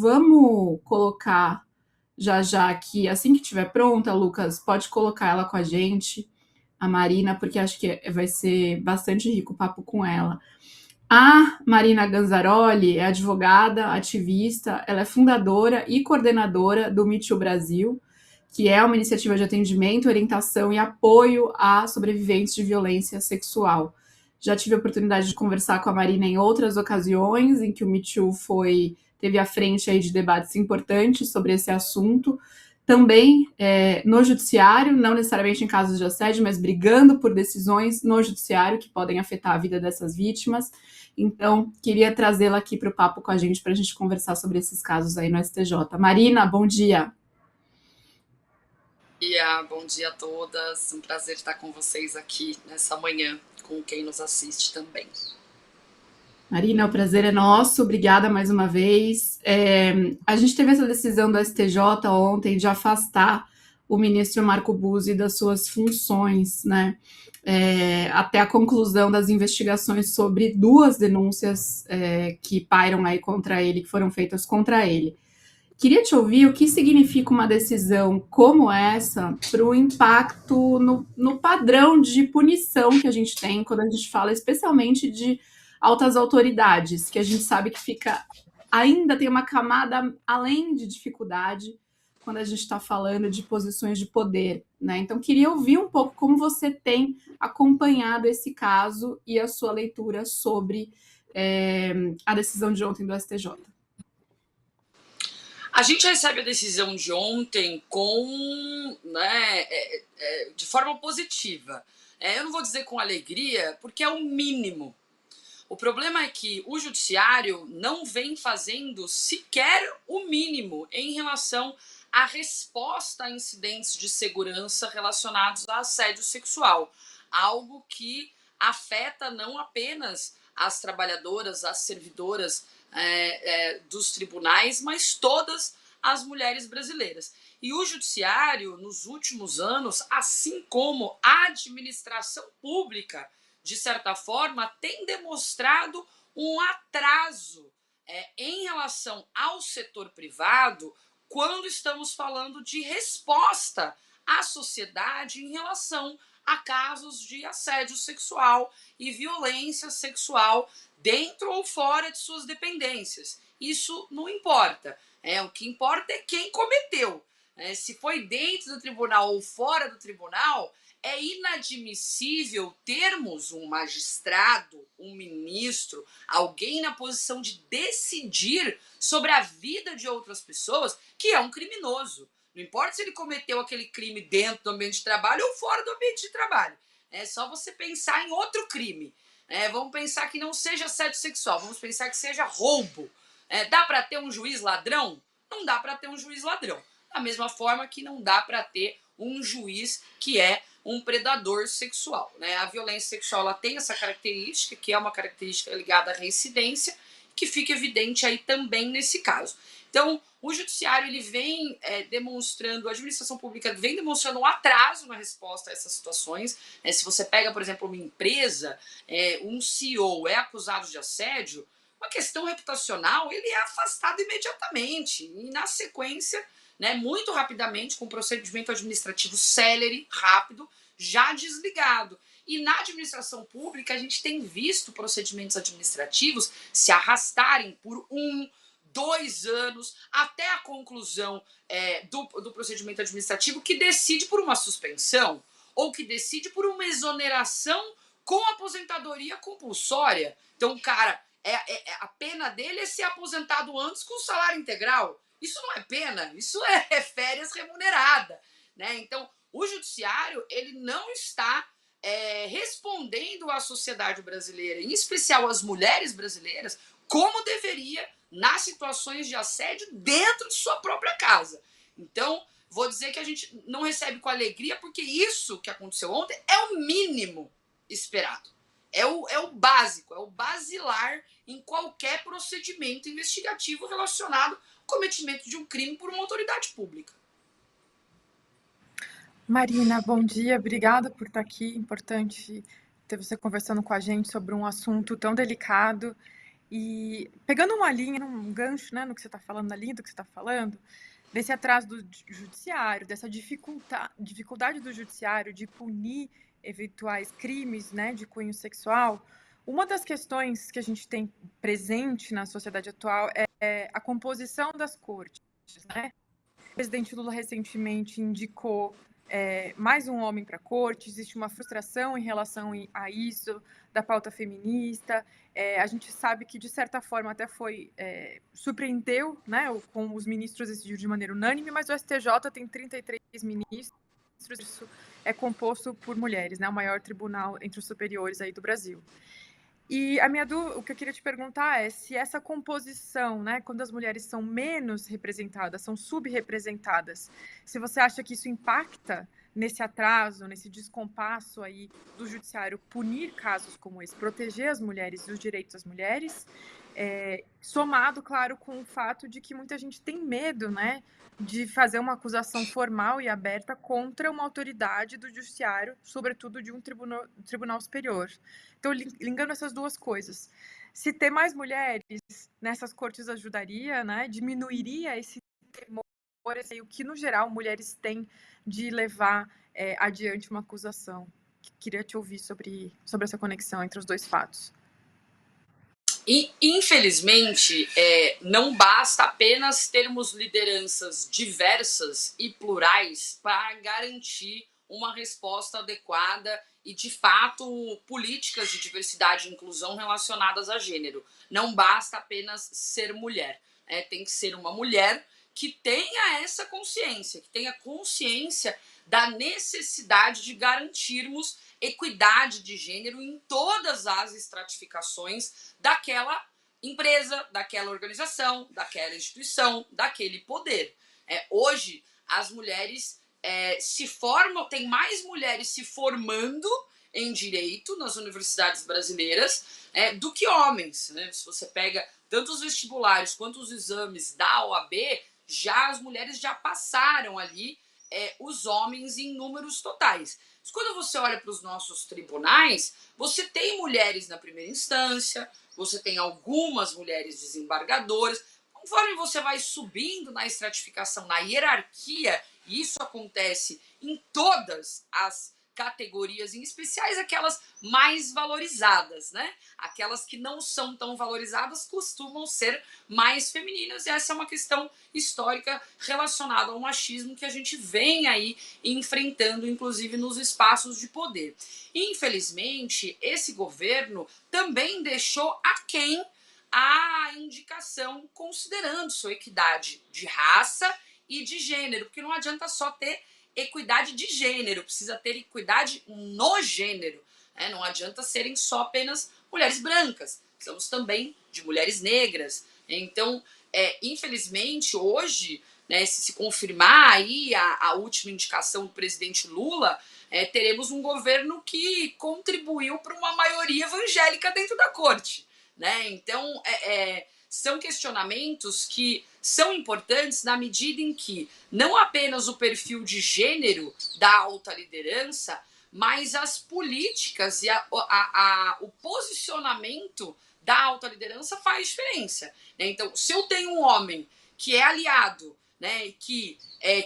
vamos colocar já aqui, assim que estiver pronta, Lucas, pode colocar ela com a gente, a Marina, porque acho que vai ser bastante rico o papo com ela. A Marina Ganzaroli é advogada, ativista, ela é fundadora e coordenadora do Me Too Brasil, que é uma iniciativa de atendimento, orientação e apoio a sobreviventes de violência sexual. Já tive a oportunidade de conversar com a Marina em outras ocasiões em que o Me Too teve à frente aí de debates importantes sobre esse assunto. Também no judiciário, não necessariamente em casos de assédio, mas brigando por decisões no judiciário que podem afetar a vida dessas vítimas. Então, queria trazê-la aqui para o papo com a gente, para a gente conversar sobre esses casos aí no STJ. Marina, bom dia. Bom dia a todas. Um prazer estar com vocês aqui nessa manhã, com quem nos assiste também. Marina, o prazer é nosso, obrigada mais uma vez. A gente teve essa decisão do STJ ontem de afastar o ministro Marco Buzzi das suas funções, né? Até a conclusão das investigações sobre duas denúncias que pairam aí contra ele, que foram feitas contra ele. Queria te ouvir o que significa uma decisão como essa para o impacto no padrão de punição que a gente tem quando a gente fala especialmente de altas autoridades, que a gente sabe que ainda tem uma camada além de dificuldade quando a gente está falando de posições de poder, né? Então, queria ouvir um pouco como você tem acompanhado esse caso e a sua leitura sobre a decisão de ontem do STJ. A gente recebe a decisão de ontem de forma positiva. Eu não vou dizer com alegria, porque é o mínimo. O problema é que o judiciário não vem fazendo sequer o mínimo em relação à resposta a incidentes de segurança relacionados a assédio sexual. Algo que afeta não apenas as trabalhadoras, as servidoras dos tribunais, mas todas as mulheres brasileiras. E o judiciário, nos últimos anos, assim como a administração pública, de certa forma, tem demonstrado um atraso em relação ao setor privado quando estamos falando de resposta à sociedade em relação a casos de assédio sexual e violência sexual dentro ou fora de suas dependências. Isso não importa. O que importa é quem cometeu. Se foi dentro do tribunal ou fora do tribunal, é inadmissível termos um magistrado, um ministro, alguém na posição de decidir sobre a vida de outras pessoas, que é um criminoso. Não importa se ele cometeu aquele crime dentro do ambiente de trabalho ou fora do ambiente de trabalho. É só você pensar em outro crime. Vamos pensar que não seja assédio sexual, vamos pensar que seja roubo. Dá para ter um juiz ladrão? Não dá para ter um juiz ladrão. Da mesma forma que não dá para ter um juiz que é um predador sexual. A violência sexual ela tem essa característica, que é uma característica ligada à reincidência, que fica evidente aí também nesse caso. Então, o judiciário ele vem demonstrando, a administração pública vem demonstrando um atraso na resposta a essas situações. Se você pega, por exemplo, uma empresa, um CEO é acusado de assédio, uma questão reputacional, ele é afastado imediatamente. E, na sequência, muito rapidamente, com um procedimento administrativo célere, rápido, já desligado. E na administração pública, a gente tem visto procedimentos administrativos se arrastarem por 2 anos, até a conclusão do procedimento administrativo, que decide por uma suspensão ou que decide por uma exoneração com aposentadoria compulsória. Então, cara, a pena dele é ser aposentado antes com salário integral. Isso não é pena, isso é férias remunerada. Então, o judiciário ele não está respondendo à sociedade brasileira, em especial às mulheres brasileiras, como deveria nas situações de assédio dentro de sua própria casa. Então, vou dizer que a gente não recebe com alegria, porque isso que aconteceu ontem é o mínimo esperado. É o básico, é o basilar em qualquer procedimento investigativo relacionado ao cometimento de um crime por uma autoridade pública. Marina, bom dia, obrigada por estar aqui. Importante ter você conversando com a gente sobre um assunto tão delicado E pegando uma linha, um gancho, né, no que você está falando, na linha do que você está falando, desse atraso do judiciário, dessa dificuldade do judiciário de punir eventuais crimes, né, de cunho sexual, uma das questões que a gente tem presente na sociedade atual é a composição das cortes, né? O presidente Lula recentemente indicou mais um homem para a corte, existe uma frustração em relação a isso, da pauta feminista. A gente sabe que, de certa forma, até surpreendeu, né, com os ministros decidiram de maneira unânime, mas o STJ tem 33 ministros, isso é composto por mulheres, né, o maior tribunal entre os superiores aí do Brasil. E o que eu queria te perguntar é se essa composição, né, quando as mulheres são menos representadas, são subrepresentadas, se você acha que isso impacta nesse atraso, nesse descompasso aí do judiciário punir casos como esse, proteger as mulheres e os direitos das mulheres, somado, claro, com o fato de que muita gente tem medo, né, de fazer uma acusação formal e aberta contra uma autoridade do judiciário, sobretudo de um tribunal superior. Então, ligando essas duas coisas, se ter mais mulheres nessas cortes ajudaria, né, diminuiria esse temor, o que, no geral, mulheres têm de levar adiante uma acusação. Queria te ouvir sobre essa conexão entre os dois fatos. E, infelizmente, não basta apenas termos lideranças diversas e plurais para garantir uma resposta adequada e, de fato, políticas de diversidade e inclusão relacionadas a gênero. Não basta apenas ser mulher. Tem que ser uma mulher que tenha essa consciência, que tenha consciência da necessidade de garantirmos equidade de gênero em todas as estratificações daquela empresa, daquela organização, daquela instituição, daquele poder. Hoje, as mulheres se formam, tem mais mulheres se formando em direito nas universidades brasileiras do que homens, né? Se você pega tanto os vestibulares quanto os exames da OAB, as mulheres já passaram ali os homens em números totais. Mas quando você olha para os nossos tribunais, você tem mulheres na primeira instância, você tem algumas mulheres desembargadoras. Conforme você vai subindo na estratificação, na hierarquia, e isso acontece em todas as categorias, em especiais aquelas mais valorizadas, né? Aquelas que não são tão valorizadas costumam ser mais femininas, e essa é uma questão histórica relacionada ao machismo que a gente vem aí enfrentando, inclusive nos espaços de poder. Infelizmente, esse governo também deixou aquém a indicação considerando sua equidade de raça e de gênero, porque não adianta só ter equidade de gênero, precisa ter equidade no gênero. Não adianta serem só apenas mulheres brancas, precisamos também de mulheres negras. Então, infelizmente, hoje, né, se confirmar aí a última indicação do presidente Lula, teremos um governo que contribuiu para uma maioria evangélica dentro da corte. Né? Então, são questionamentos que são importantes na medida em que não apenas o perfil de gênero da alta liderança, mas as políticas e o posicionamento da alta liderança faz diferença. Né? Então, se eu tenho um homem que é aliado, né, que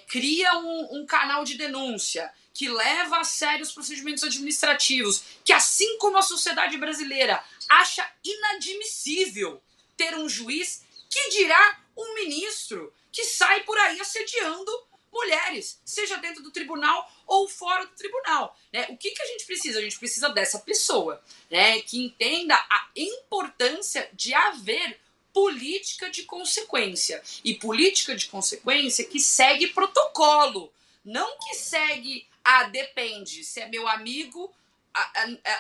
cria um canal de denúncia, que leva a sério os procedimentos administrativos, que, assim como a sociedade brasileira acha inadmissível ter um juiz, que dirá um ministro que sai por aí assediando mulheres, seja dentro do tribunal ou fora do tribunal. Né? O que a gente precisa? A gente precisa dessa pessoa, né, que entenda a importância de haver política de consequência. E política de consequência que segue protocolo, não que segue depende, se é meu amigo,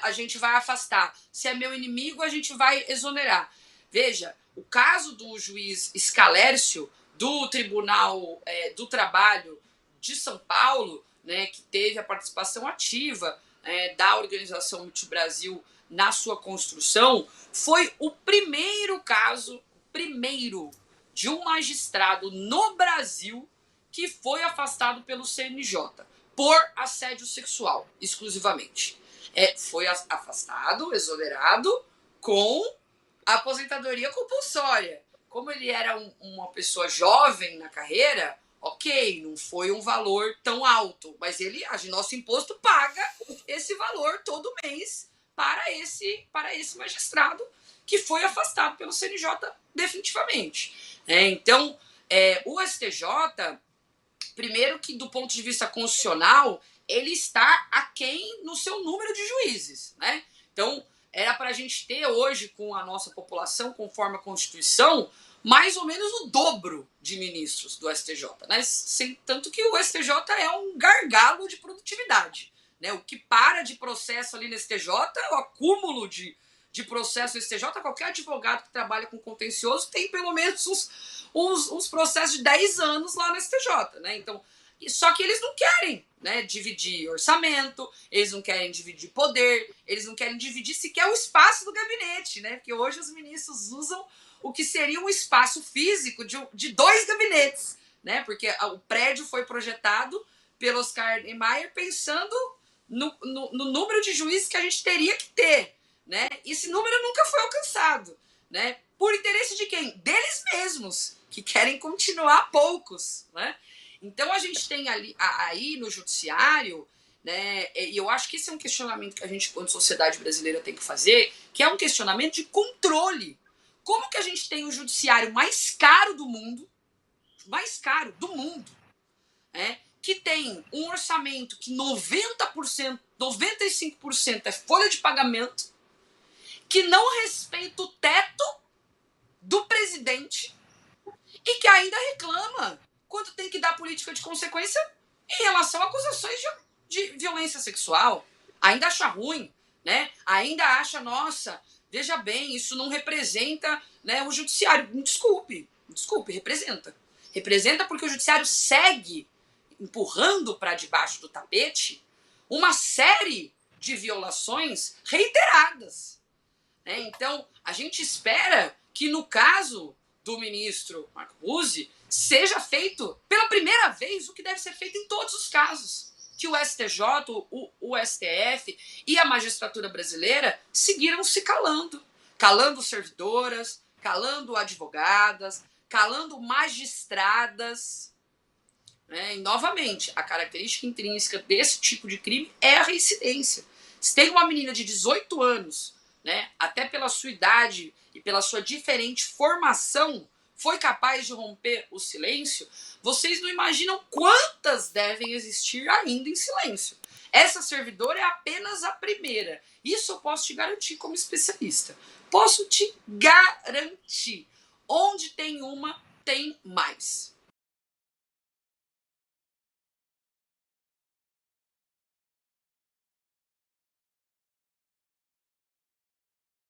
a gente vai afastar, se é meu inimigo, a gente vai exonerar. Veja, o caso do juiz Scalércio, do Tribunal do Trabalho de São Paulo, né, que teve a participação ativa da organização Multibrasil na sua construção, foi o primeiro caso, de um magistrado no Brasil que foi afastado pelo CNJ por assédio sexual, exclusivamente. Foi afastado, exonerado, com a aposentadoria compulsória. Como ele era uma pessoa jovem na carreira, ok, não foi um valor tão alto, mas nosso imposto paga esse valor todo mês para esse magistrado que foi afastado pelo CNJ definitivamente. Então, o STJ, primeiro que do ponto de vista constitucional, ele está aquém no seu número de juízes, né? Então, era para a gente ter hoje, com a nossa população, conforme a Constituição, mais ou menos o dobro de ministros do STJ, né? Tanto que o STJ é um gargalo de produtividade, né? O que para de processo ali no STJ, o acúmulo de processo no STJ, qualquer advogado que trabalha com contencioso tem pelo menos uns processos de 10 anos lá no STJ, né? Então, só que eles não querem, né, dividir orçamento, eles não querem dividir poder, eles não querem dividir sequer o espaço do gabinete, né? Porque hoje os ministros usam o que seria um espaço físico de 2 gabinetes, né? Porque o prédio foi projetado pelo Oscar Niemeyer pensando no número de juízes que a gente teria que ter, né? Esse número nunca foi alcançado, né? Por interesse de quem? Deles mesmos, que querem continuar poucos, né? Então a gente tem aí no judiciário, né? E eu acho que esse é um questionamento que a gente, enquanto sociedade brasileira, tem que fazer, que é um questionamento de controle. Como que a gente tem o judiciário mais caro do mundo, né? Que tem um orçamento que 90%, 95% é folha de pagamento, que não respeita o teto do presidente e que ainda reclama quando tem que dar política de consequência em relação a acusações de violência sexual. Ainda acha ruim, né? Ainda acha, nossa, veja bem, isso não representa, né, o judiciário. Desculpe, representa. Representa porque o judiciário segue empurrando para debaixo do tapete uma série de violações reiteradas, né? Então, a gente espera que no caso do ministro Marco Buzzi seja feito pela primeira vez o que deve ser feito em todos os casos, que o STJ, o STF e a magistratura brasileira seguiram se calando servidoras, calando advogadas, calando magistradas, né? E, novamente, a característica intrínseca desse tipo de crime é a reincidência. Se tem uma menina de 18 anos, né, até pela sua idade e pela sua diferente formação, foi capaz de romper o silêncio, vocês não imaginam quantas devem existir ainda em silêncio. Essa servidora é apenas a primeira. Isso eu posso te garantir como especialista. Posso te garantir. Onde tem uma, tem mais.